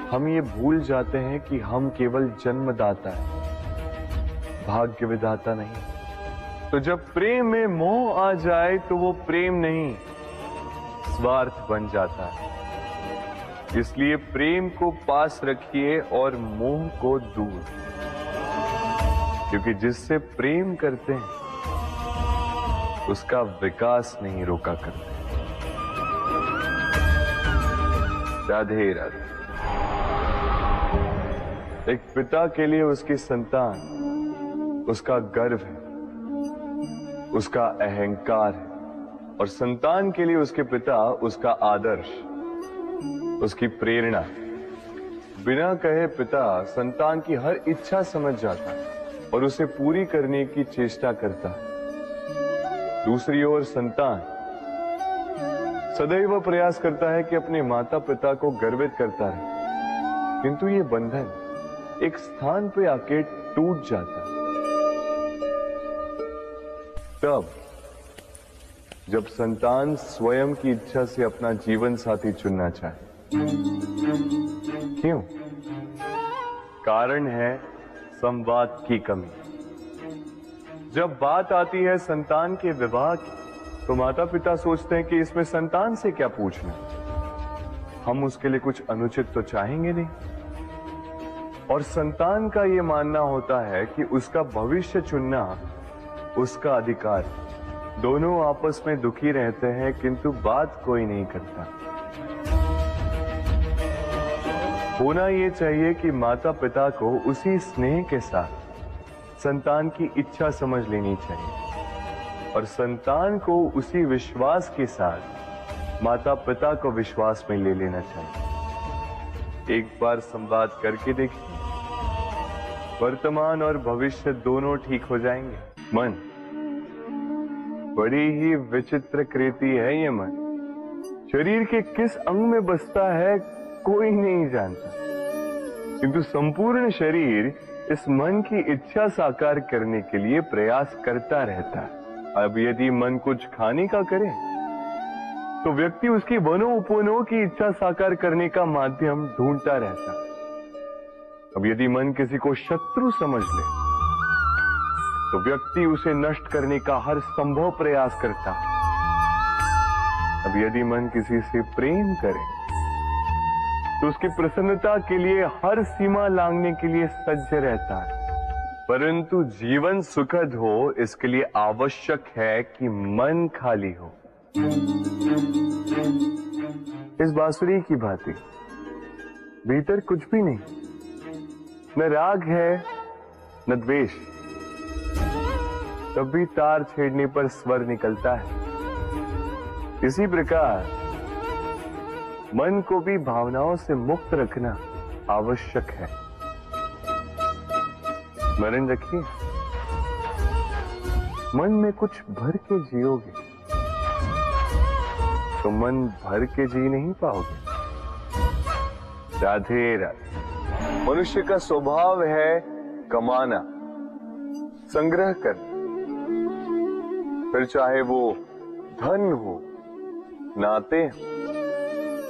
हम ये भूल जाते हैं कि हम केवल जन्मदाता हैं, भाग्य विधाता नहीं। तो जब प्रेम में मोह आ जाए तो वो प्रेम नहीं, स्वार्थ बन जाता है। इसलिए प्रेम को पास रखिए और मोह को दूर, क्योंकि जिससे प्रेम करते हैं उसका विकास नहीं रोका करते। राधे राधे। एक पिता के लिए उसकी संतान उसका गर्व है, उसका अहंकार है, और संतान के लिए उसके पिता उसका आदर्श, उसकी प्रेरणा। बिना कहे पिता संतान की हर इच्छा समझ जाता है और उसे पूरी करने की चेष्टा करता है। दूसरी ओर संतान सदैव प्रयास करता है कि अपने माता पिता को गर्वित करता रहे, किंतु ये बंधन एक स्थान पे आके टूट जाता है। तब जब संतान स्वयं की इच्छा से अपना जीवन साथी चुनना चाहे। क्यों? कारण है संवाद की कमी। जब बात आती है संतान के विवाह की, तो माता पिता सोचते हैं कि इसमें संतान से क्या पूछना, हम उसके लिए कुछ अनुचित तो चाहेंगे नहीं। और संतान का यह मानना होता है कि उसका भविष्य चुनना उसका अधिकार। दोनों आपस में दुखी रहते हैं, किंतु बात कोई नहीं करता। होना यह चाहिए कि माता पिता को उसी स्नेह के साथ संतान की इच्छा समझ लेनी चाहिए, और संतान को उसी विश्वास के साथ माता पिता को विश्वास में ले लेना चाहिए। एक बार संवाद करके देखिए, वर्तमान और भविष्य दोनों ठीक हो जाएंगे। मन बड़ी ही विचित्र कृति है ये मन। शरीर के किस अंग में बसता है कोई नहीं जानता, किंतु संपूर्ण शरीर इस मन की इच्छा साकार करने के लिए प्रयास करता रहता है। अब यदि मन कुछ खाने का करे तो व्यक्ति उसकी वनो उपवनों की इच्छा साकार करने का माध्यम ढूंढता रहता है। अब यदि मन किसी को शत्रु समझ ले तो व्यक्ति उसे नष्ट करने का हर संभव प्रयास करता है। अब यदि मन किसी से प्रेम करे तो उसकी प्रसन्नता के लिए हर सीमा लांघने के लिए सज्ज रहता है। परंतु जीवन सुखद हो, इसके लिए आवश्यक है कि मन खाली हो। इस बांसुरी की भांति भीतर कुछ भी नहीं, न राग है न द्वेष, तब भी तार छेड़ने पर स्वर निकलता है। इसी प्रकार मन को भी भावनाओं से मुक्त रखना आवश्यक है। स्मरण रखिए, मन में कुछ भर के जियोगे तो मन भर के जी नहीं पाओगे। राधे राधे। मनुष्य का स्वभाव है कमाना, संग्रह करना, फिर चाहे वो धन हो, नाते हो,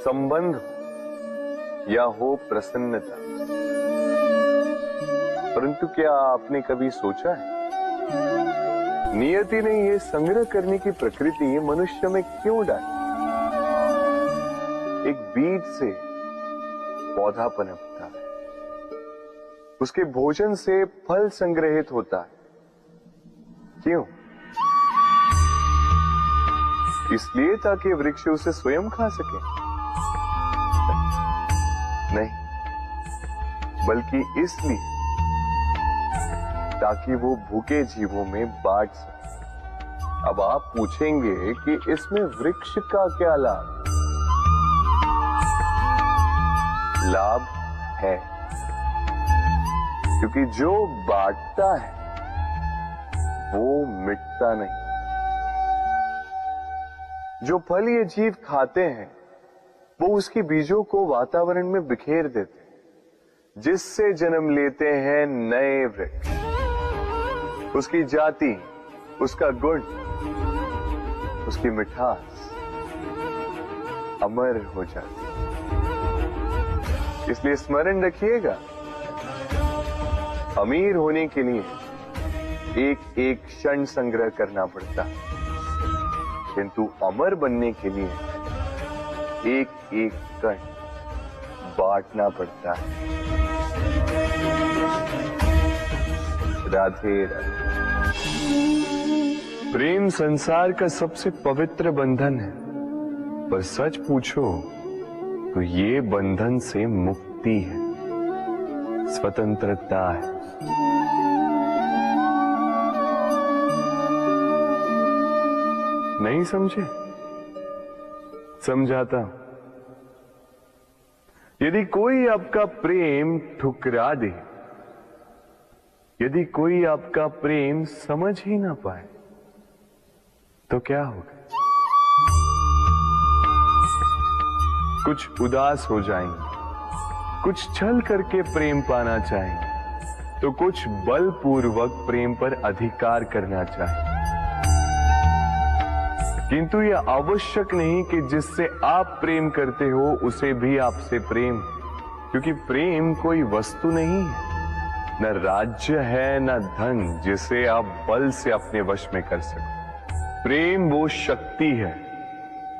संबंध हो या हो प्रसन्नता। परंतु क्या आपने कभी सोचा है, नियति ने ये संग्रह करने की प्रकृति मनुष्य में क्यों डाली? एक बीज से पौधा पनपता है, उसके भोजन से फल संग्रहित होता है। क्यों? इसलिए ताकि वृक्ष उसे स्वयं खा सके? नहीं, बल्कि इसलिए ताकि वो भूखे जीवों में बांट सके। अब आप पूछेंगे कि इसमें वृक्ष का क्या लाभ? लाभ है, क्योंकि जो बांटता है वो मिटता नहीं। जो फल ये जीव खाते हैं वो उसकी बीजों को वातावरण में बिखेर देते हैं, जिससे जन्म लेते हैं नए वृक्ष। उसकी जाति, उसका गुण, उसकी मिठास अमर हो जाती है। इसलिए स्मरण रखिएगा, अमीर होने के लिए एक एक क्षण संग्रह करना पड़ता है, किंतु अमर बनने के लिए एक एक कण बांटना पड़ता है। राधे राधे। प्रेम संसार का सबसे पवित्र बंधन है, पर सच पूछो तो ये बंधन से मुक्ति है, स्वतंत्रता है। नहीं समझे? समझाता हूं। यदि कोई आपका प्रेम ठुकरा दे, यदि कोई आपका प्रेम समझ ही ना पाए, तो क्या होगा? कुछ उदास हो जाएंगे, कुछ छल करके प्रेम पाना चाहेंगे, तो कुछ बलपूर्वक प्रेम पर अधिकार करना चाहेंगे। किंतु यह आवश्यक नहीं कि जिससे आप प्रेम करते हो उसे भी आपसे प्रेम, क्योंकि प्रेम कोई वस्तु नहीं है, न राज्य है न धन जिसे आप बल से अपने वश में कर सको। प्रेम वो शक्ति है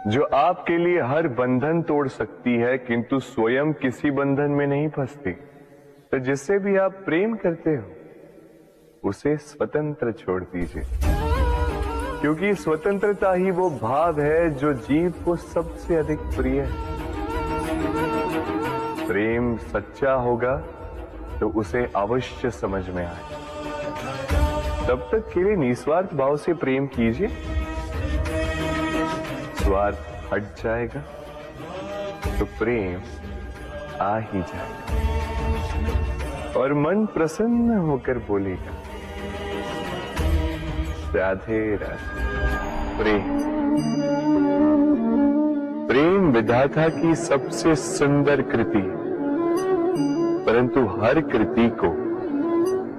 जो आपके लिए हर बंधन तोड़ सकती है, किंतु स्वयं किसी बंधन में नहीं फंसती। तो जिससे भी आप प्रेम करते हो उसे स्वतंत्र छोड़ दीजिए, क्योंकि स्वतंत्रता ही वो भाव है जो जीव को सबसे अधिक प्रिय है। प्रेम सच्चा होगा तो उसे अवश्य समझ में आए। तब तक के लिए निस्वार्थ भाव से प्रेम कीजिए, स्वार्थ हट जाएगा तो प्रेम आ ही जाएगा और मन प्रसन्न होकर बोलेगा, राधे राधे। प्रेम विधाता की सबसे सुंदर कृति है, परंतु हर कृति को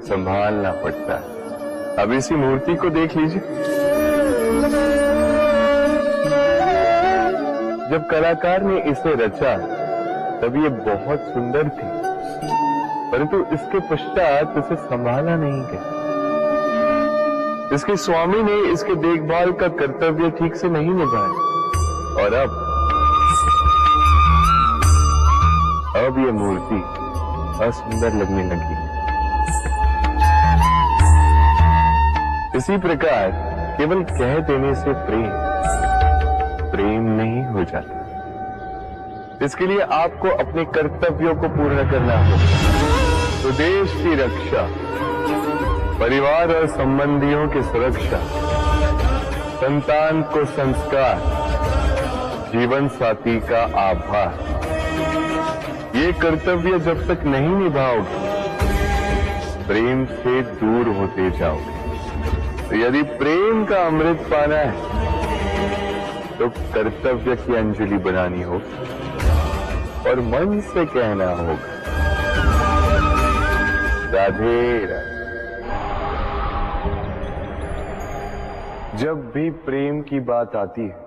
संभालना पड़ता है। अब इसी मूर्ति को देख लीजिए। जब कलाकार ने इसे रचा तब ये बहुत सुंदर थी, परंतु इसके पश्चात इसे संभाला नहीं गया। इसके स्वामी ने इसके देखभाल का कर्तव्य ठीक से नहीं निभाया और अब ये मूर्ति असुंदर लगने लगी। इसी प्रकार केवल कह देने से प्रेम नहीं हो जाता। इसके लिए आपको अपने कर्तव्यों को पूर्ण करना होगा। तो देश की रक्षा, परिवार और संबंधियों की सुरक्षा, संतान को संस्कार, जीवन साथी का आभार, ये कर्तव्य जब तक नहीं निभाओगे प्रेम से दूर होते जाओगे। तो यदि प्रेम का अमृत पाना है तो कर्तव्य की अंजलि बनानी होगी और मन से कहना होगा, राधे राधे। जब भी प्रेम की बात आती है,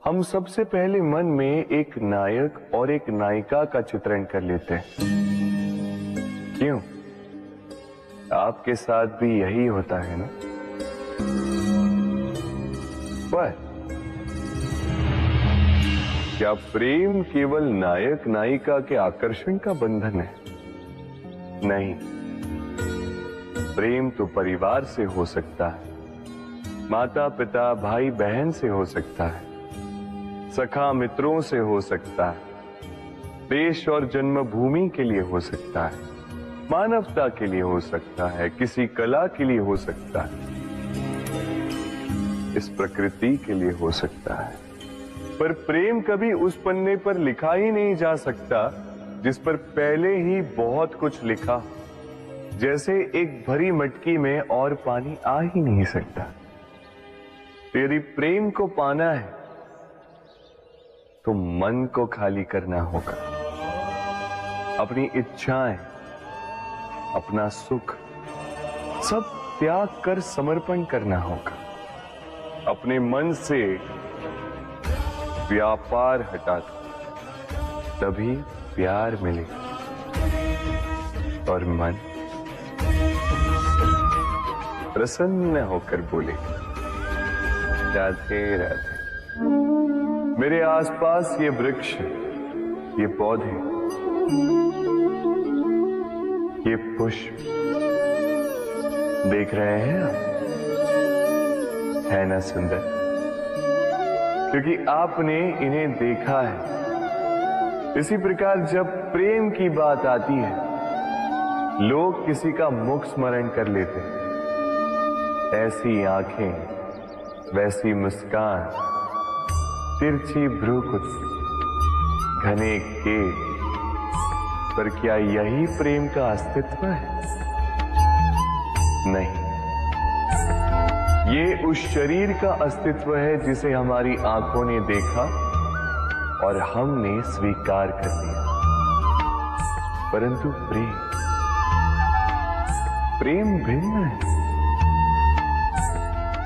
हम सबसे पहले मन में एक नायक और एक नायिका का चित्रण कर लेते हैं। क्यों? आपके साथ भी यही होता है ना? पर क्या प्रेम केवल नायक नायिका के आकर्षण का बंधन है? नहीं, प्रेम तो परिवार से हो सकता है, माता पिता भाई बहन से हो सकता है, सखा मित्रों से हो सकता है, देश और जन्मभूमि के लिए हो सकता है, मानवता के लिए हो सकता है, किसी कला के लिए हो सकता है, इस प्रकृति के लिए हो सकता है। पर प्रेम कभी उस पन्ने पर लिखा ही नहीं जा सकता जिस पर पहले ही बहुत कुछ लिखा, जैसे एक भरी मटकी में और पानी आ ही नहीं सकता। यदि प्रेम को पाना है तो मन को खाली करना होगा। अपनी इच्छाएं, अपना सुख सब त्याग कर समर्पण करना होगा। अपने मन से व्यापार हटा दो, तभी प्यार मिलेगा और मन प्रसन्न होकर बोलेगा, राधे राधे। मेरे आसपास ये वृक्ष ये पौधे, ये पुष्प देख रहे हैं आप? है ना सुंदर? क्योंकि आपने इन्हें देखा है। इसी प्रकार जब प्रेम की बात आती है, लोग किसी का मुख स्मरण कर लेते हैं। ऐसी आंखें, वैसी मुस्कान, तिरछी भ्रूकुटी, घने केश, पर क्या यही प्रेम का अस्तित्व है? नहीं, ये उस शरीर का अस्तित्व है जिसे हमारी आंखों ने देखा और हमने स्वीकार कर लिया। परंतु प्रेम भिन्न है।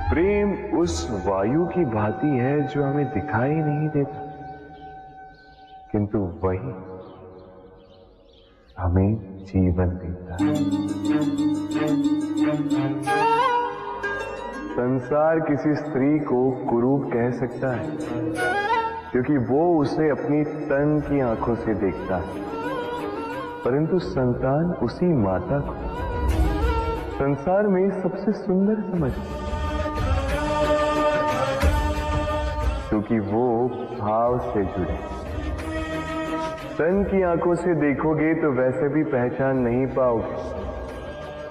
प्रेम उस वायु की भांति है जो हमें दिखाई नहीं देता, किंतु वही हमें जीवन देता है। संसार किसी स्त्री को कुरूप कह सकता है, क्योंकि वो उसे अपनी तन की आंखों से देखता है, परंतु संतान उसी माता को संसार में सबसे सुंदर समझती है, क्योंकि वो भाव से जुड़े। तन की आंखों से देखोगे तो वैसे भी पहचान नहीं पाओगे,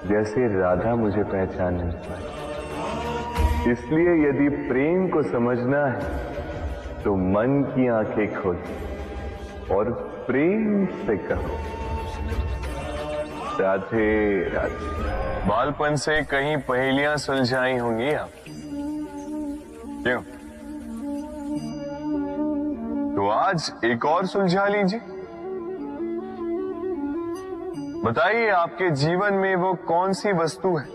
जैसे राधा मुझे पहचान नहीं पाई। इसलिए यदि प्रेम को समझना है तो मन की आंखें खोलो और प्रेम से कहो, राधे राधे। बालपन से कहीं पहेलियां सुलझाई होंगी आप, क्यों? तो आज एक और सुलझा लीजिए। बताइए, आपके जीवन में वो कौन सी वस्तु है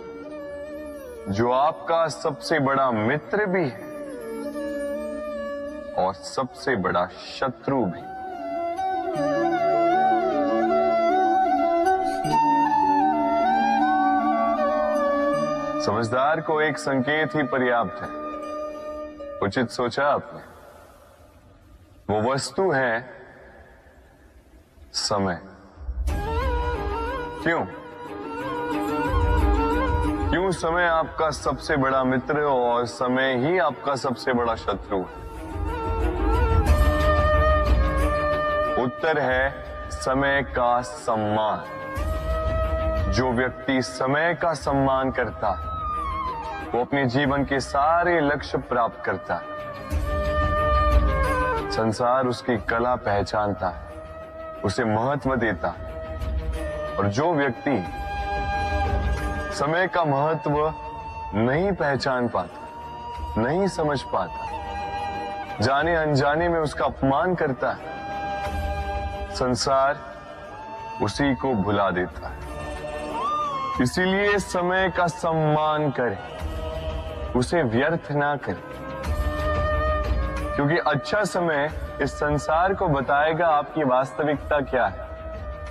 जो आपका सबसे बड़ा मित्र भी है और सबसे बड़ा शत्रु भी? समझदार को एक संकेत ही पर्याप्त है। उचित सोचा आपने। वो वस्तु है समय। क्यों समय आपका सबसे बड़ा मित्र और समय ही आपका सबसे बड़ा शत्रु है? उत्तर है समय का सम्मान। जो व्यक्ति समय का सम्मान करता है वो अपने जीवन के सारे लक्ष्य प्राप्त करता है। संसार उसकी कला पहचानता है, उसे महत्व देता है। और जो व्यक्ति समय का महत्व नहीं पहचान पाता, नहीं समझ पाता, जाने अनजाने में उसका अपमान करता है, संसार उसी को भुला देता है। इसीलिए समय का सम्मान करें, उसे व्यर्थ ना करें, क्योंकि अच्छा समय इस संसार को बताएगा आपकी वास्तविकता क्या है,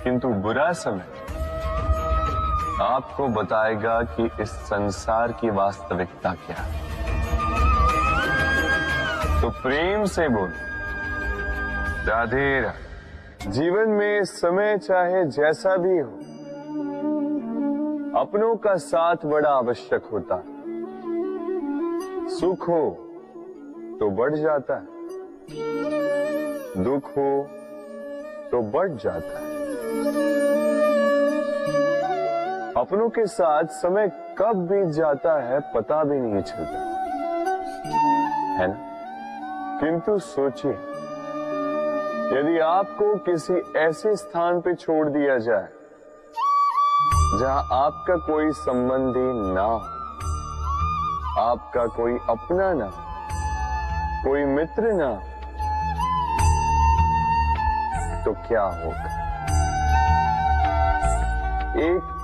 किंतु बुरा समय आपको बताएगा कि इस संसार की वास्तविकता क्या है। तो प्रेम से बोल, राधे राधे। जीवन में समय चाहे जैसा भी हो, अपनों का साथ बड़ा आवश्यक होता है। सुख हो तो बढ़ जाता है, दुख हो तो बढ़ जाता है। अपनों के साथ समय कब बीत जाता है पता भी नहीं चलता, है ना? किंतु सोचिए, यदि आपको किसी ऐसे स्थान पे छोड़ दिया जाए जहां आपका कोई संबंधी ना हो, आपका कोई अपना ना, कोई मित्र ना, तो क्या होगा?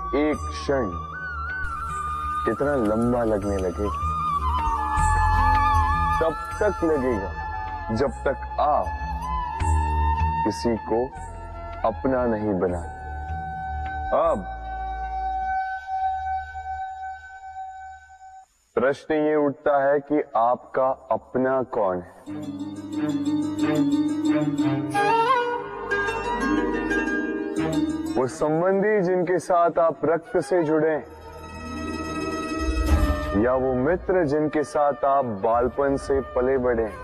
एक क्षण कितना लंबा लगने लगेगा। तब तक लगेगा जब तक आप किसी को अपना नहीं बना। अब प्रश्न ये उठता है कि आपका अपना कौन है? वो संबंधी जिनके साथ आप रक्त से जुड़े हैं, या वो मित्र जिनके साथ आप बालपन से पले बढ़े हैं,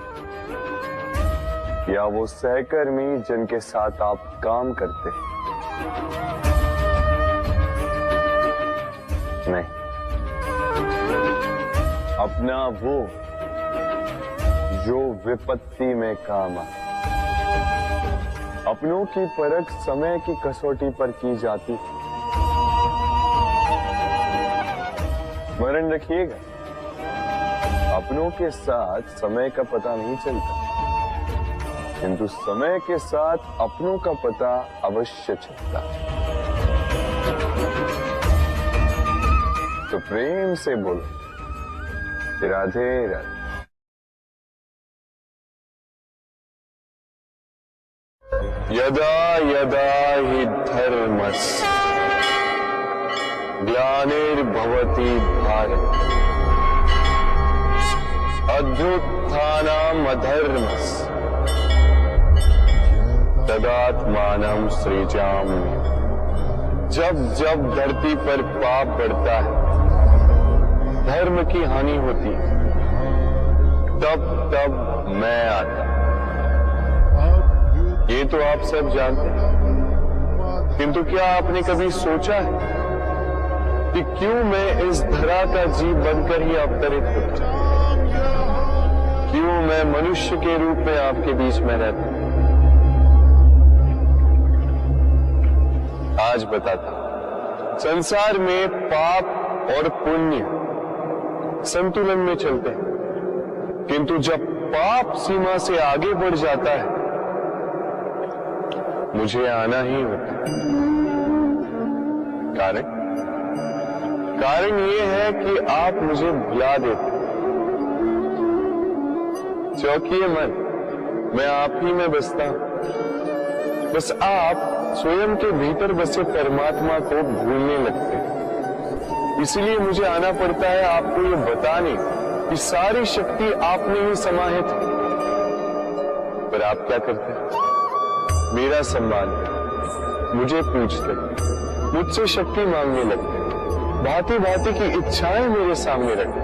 या वो सहकर्मी जिनके साथ आप काम करते हैं। नहीं, अपना वो जो विपत्ति में काम आए। अपनों की परख समय की कसौटी पर की जाती है। स्मरण रखिएगा, अपनों के साथ समय का पता नहीं चलता, किंतु समय के साथ अपनों का पता अवश्य चलता है। तो प्रेम से बोलो, राधे राधे। यदा यदा हि धर्मस्य ग्लानिर्भवति भारत अभ्युत्थानम् अधर्मस्य तदात्मानं सृजाम्यहम्। जब जब धरती पर पाप बढ़ता है, धर्म की हानि होती है, तब तब मैं आता। ये तो आप सब जानते हैं, किंतु क्या आपने कभी सोचा है कि क्यों मैं इस धरा का जीव बनकर ही अवतरित होता हूं? क्यों मैं मनुष्य के रूप में आपके बीच में रहता हूं? आज बताता हूं। संसार में पाप और पुण्य संतुलन में चलते हैं, किंतु जब पाप सीमा से आगे बढ़ जाता है, मुझे आना ही होता है। कारण ये है कि आप मुझे भुला देते। चौकिए मन, मैं आप ही में बसता हूं। बस आप स्वयं के भीतर बसे परमात्मा को भूलने लगते हैं। इसलिए मुझे आना पड़ता है आपको ये बताने कि सारी शक्ति आप में ही समाहित है। पर आप क्या करते हैं? मेरा सम्मान है, मुझे पूछते, मुझसे शक्ति मांगने लगते, भांति भांति की इच्छाएं मेरे सामने रखते।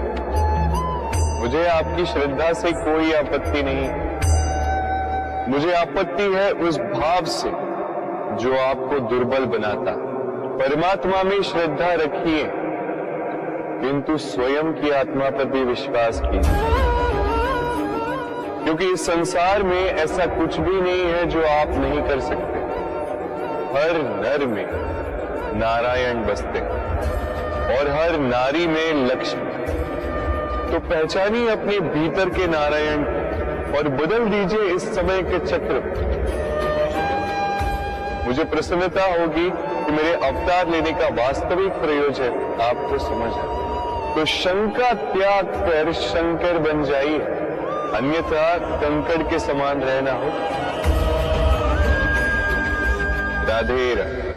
मुझे आपकी श्रद्धा से कोई आपत्ति नहीं, मुझे आपत्ति है उस भाव से जो आपको दुर्बल बनाता। परमात्मा में श्रद्धा रखिए, किंतु स्वयं की आत्मा पर भी विश्वास कीजिए, क्योंकि इस संसार में ऐसा कुछ भी नहीं है जो आप नहीं कर सकते। हर नर में नारायण बसते और हर नारी में लक्ष्मी। तो पहचानिए अपने भीतर के नारायण और बदल दीजिए इस समय के चक्र। मुझे प्रसन्नता होगी कि मेरे अवतार लेने का वास्तविक प्रयोजन आपको समझ आए। तो शंका त्याग कर शंकर बन जाइए, अन्यथा कंकड़ के समान रहना हो। राधे राधे।